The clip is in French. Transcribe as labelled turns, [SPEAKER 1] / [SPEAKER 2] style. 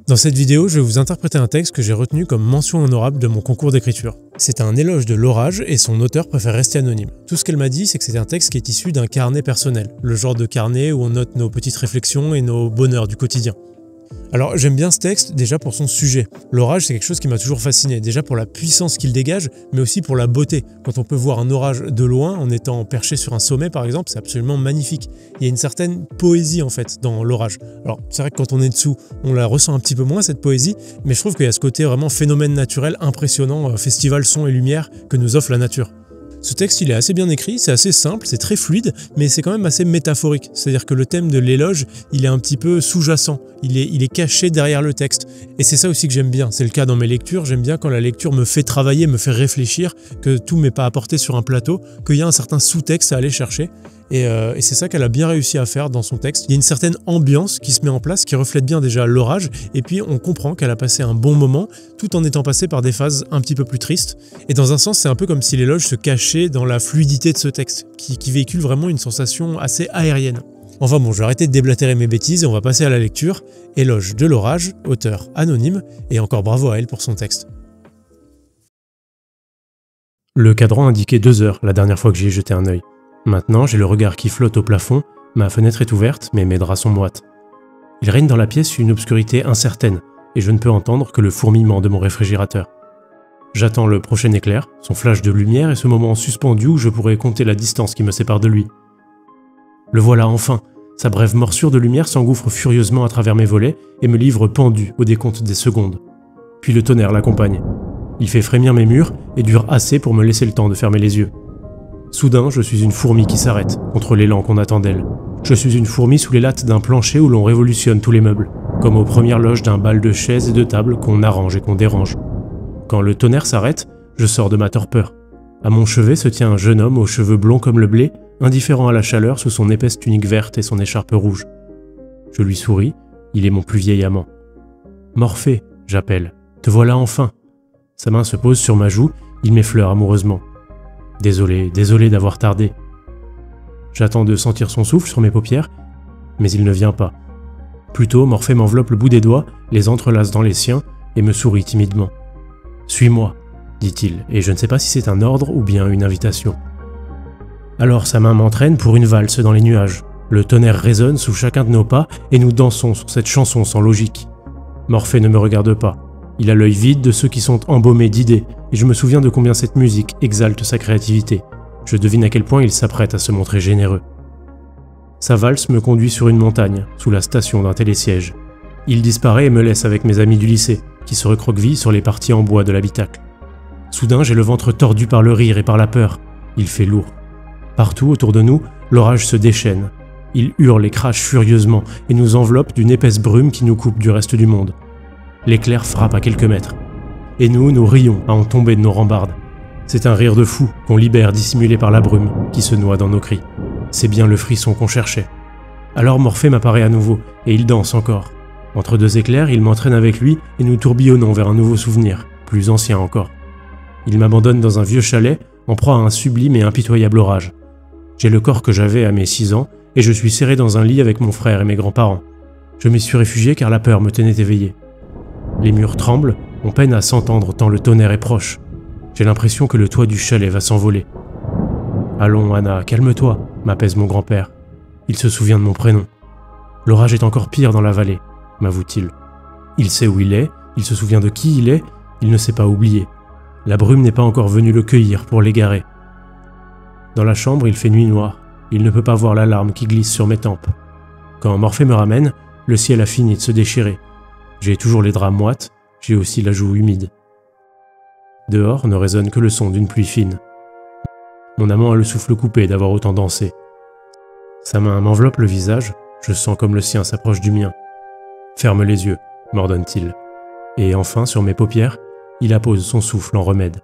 [SPEAKER 1] Dans cette vidéo, je vais vous interpréter un texte que j'ai retenu comme mention honorable de mon concours d'écriture. C'est un éloge de l'orage et son auteur préfère rester anonyme. Tout ce qu'elle m'a dit, c'est que c'est un texte qui est issu d'un carnet personnel, le genre de carnet où on note nos petites réflexions et nos bonheurs du quotidien. Alors j'aime bien ce texte déjà pour son sujet. L'orage, c'est quelque chose qui m'a toujours fasciné, déjà pour la puissance qu'il dégage, mais aussi pour la beauté. Quand on peut voir un orage de loin, en étant perché sur un sommet par exemple, c'est absolument magnifique. Il y a une certaine poésie en fait dans l'orage. Alors c'est vrai que quand on est dessous, on la ressent un petit peu moins cette poésie, mais je trouve qu'il y a ce côté vraiment phénomène naturel impressionnant, festival son et lumière que nous offre la nature. Ce texte, il est assez bien écrit, c'est assez simple, c'est très fluide, mais c'est quand même assez métaphorique. C'est-à-dire que le thème de l'éloge, il est un petit peu sous-jacent, il est caché derrière le texte. Et c'est ça aussi que j'aime bien, c'est le cas dans mes lectures, j'aime bien quand la lecture me fait travailler, me fait réfléchir, que tout m'est pas apporté sur un plateau, qu'il y a un certain sous-texte à aller chercher. Et c'est ça qu'elle a bien réussi à faire dans son texte. Il y a une certaine ambiance qui se met en place, qui reflète bien déjà l'orage, et puis on comprend qu'elle a passé un bon moment, tout en étant passée par des phases un petit peu plus tristes. Et dans un sens, c'est un peu comme si l'éloge se cachait dans la fluidité de ce texte, qui véhicule vraiment une sensation assez aérienne. Enfin bon, je vais arrêter de déblatérer mes bêtises et on va passer à la lecture. Éloge de l'orage, auteur anonyme, et encore bravo à elle pour son texte.
[SPEAKER 2] Le cadran indiquait 2 heures la dernière fois que j'y ai jeté un œil. Maintenant, j'ai le regard qui flotte au plafond, ma fenêtre est ouverte, mais mes draps sont moites. Il règne dans la pièce une obscurité incertaine, et je ne peux entendre que le fourmillement de mon réfrigérateur. J'attends le prochain éclair, son flash de lumière et ce moment suspendu où je pourrai compter la distance qui me sépare de lui. Le voilà enfin, sa brève morsure de lumière s'engouffre furieusement à travers mes volets et me livre pendu au décompte des secondes. Puis le tonnerre l'accompagne. Il fait frémir mes murs et dure assez pour me laisser le temps de fermer les yeux. Soudain, je suis une fourmi qui s'arrête, contre l'élan qu'on attend d'elle. Je suis une fourmi sous les lattes d'un plancher où l'on révolutionne tous les meubles, comme aux premières loges d'un bal de chaises et de tables qu'on arrange et qu'on dérange. Quand le tonnerre s'arrête, je sors de ma torpeur. À mon chevet se tient un jeune homme aux cheveux blonds comme le blé, indifférent à la chaleur sous son épaisse tunique verte et son écharpe rouge. Je lui souris, il est mon plus vieil amant. « Morphée !» j'appelle. « Te voilà enfin !» Sa main se pose sur ma joue, il m'effleure amoureusement. Désolé d'avoir tardé. J'attends de sentir son souffle sur mes paupières, mais il ne vient pas. Plutôt, Morphée m'enveloppe le bout des doigts, les entrelace dans les siens et me sourit timidement. « Suis-moi », dit-il, et je ne sais pas si c'est un ordre ou bien une invitation. Alors sa main m'entraîne pour une valse dans les nuages. Le tonnerre résonne sous chacun de nos pas et nous dansons sur cette chanson sans logique. Morphée ne me regarde pas. Il a l'œil vide de ceux qui sont embaumés d'idées, et je me souviens de combien cette musique exalte sa créativité. Je devine à quel point il s'apprête à se montrer généreux. Sa valse me conduit sur une montagne, sous la station d'un télésiège. Il disparaît et me laisse avec mes amis du lycée, qui se recroquevillent sur les parties en bois de l'habitacle. Soudain, j'ai le ventre tordu par le rire et par la peur. Il fait lourd. Partout autour de nous, l'orage se déchaîne. Il hurle et crache furieusement, et nous enveloppe d'une épaisse brume qui nous coupe du reste du monde. L'éclair frappe à quelques mètres. Et nous rions à en tomber de nos rambardes. C'est un rire de fou qu'on libère dissimulé par la brume qui se noie dans nos cris. C'est bien le frisson qu'on cherchait. Alors Morphée m'apparaît à nouveau, et il danse encore. Entre 2 éclairs, il m'entraîne avec lui et nous tourbillonnons vers un nouveau souvenir, plus ancien encore. Il m'abandonne dans un vieux chalet, en proie à un sublime et impitoyable orage. J'ai le corps que j'avais à mes 6 ans, et je suis serré dans un lit avec mon frère et mes grands-parents. Je m'y suis réfugié car la peur me tenait éveillé. Les murs tremblent, on peine à s'entendre tant le tonnerre est proche. J'ai l'impression que le toit du chalet va s'envoler. « Allons, Anna, calme-toi » m'apaise mon grand-père. Il se souvient de mon prénom. « L'orage est encore pire dans la vallée » m'avoue-t-il. Il sait où il est, il se souvient de qui il est, il ne s'est pas oublié. La brume n'est pas encore venue le cueillir pour l'égarer. Dans la chambre, il fait nuit noire. Il ne peut pas voir la larme qui glisse sur mes tempes. Quand Morphée me ramène, le ciel a fini de se déchirer. J'ai toujours les draps moites, j'ai aussi la joue humide. Dehors ne résonne que le son d'une pluie fine. Mon amant a le souffle coupé d'avoir autant dansé. Sa main m'enveloppe le visage, je sens comme le sien s'approche du mien. « Ferme les yeux », m'ordonne-t-il. Et enfin, sur mes paupières, il appose son souffle en remède.